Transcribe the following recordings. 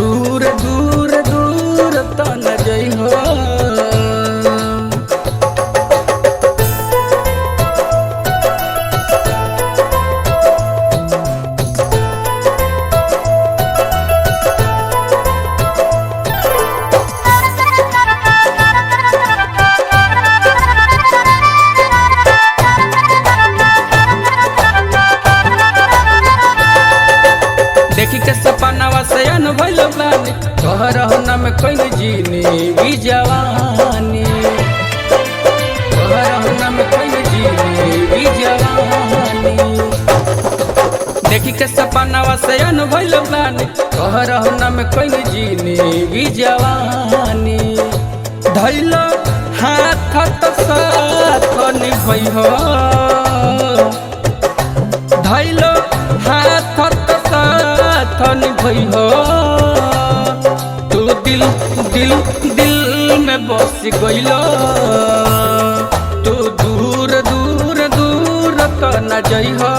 दूर दूर दूर तो न जइहो। देखी के सपनावा से अनभइल बानी, तोहरा नाम कइल जीनी भी जवानी, तोहरा नाम कइल जीनी भी जवानी। देखी के सपनावा से अनभइल बानी, तोहरा नाम कइल जीनी भी जवानी। धइलो हाथ तो साथ निभइहो, धइलो हाथ तो साथ निभइहो। तू दिल दिल दिल में बस गइलो, तू दूर दूर दूर तो न जइहो।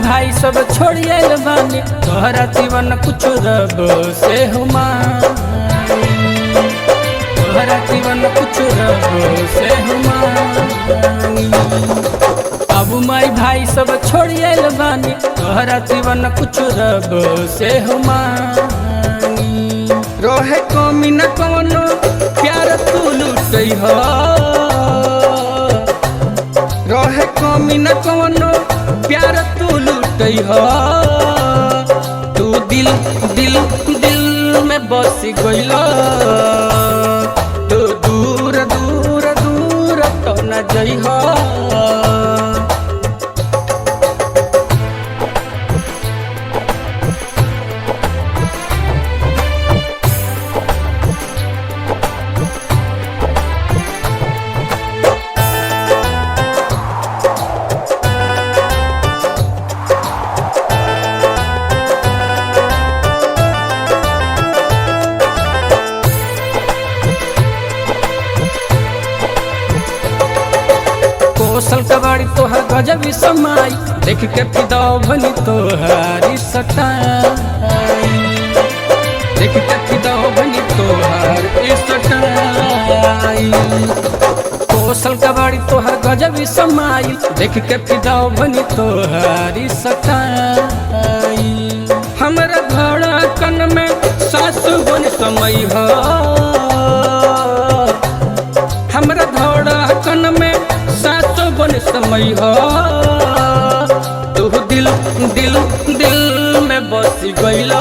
भाई सब छोड़िए बानी, तोहरा जीवन कुछ रब से हुमाई, तोहरा जीवन कुछ रब से हुमाई। अब माई भाई सब छोड़िए बानी, तोहरा जीवन कुछ रब से हुमाई। रोहे कमी न कोनो प्यार तू लुटइहो, रोहे कमी न कोनो प्यार तू लुटइहो। तू दिल दिल दिल में बस गइलो, तू दूर दूर दूर तो न जइहो। कौशल कबाड़ी तोहर गजब समाई, देख के फिदा भनी तोहारी सटाई, देख के फिदा भनी तोहारी सटाई। कौशल कबाड़ी तोहर गजब समाई, देख के फिदा भनी तोहारी सटाई। हमरा धड़कन में सास बन समय हो, हमरा धड़कन में बन समय हो। तू दिल दिल दिल में बस गइलो।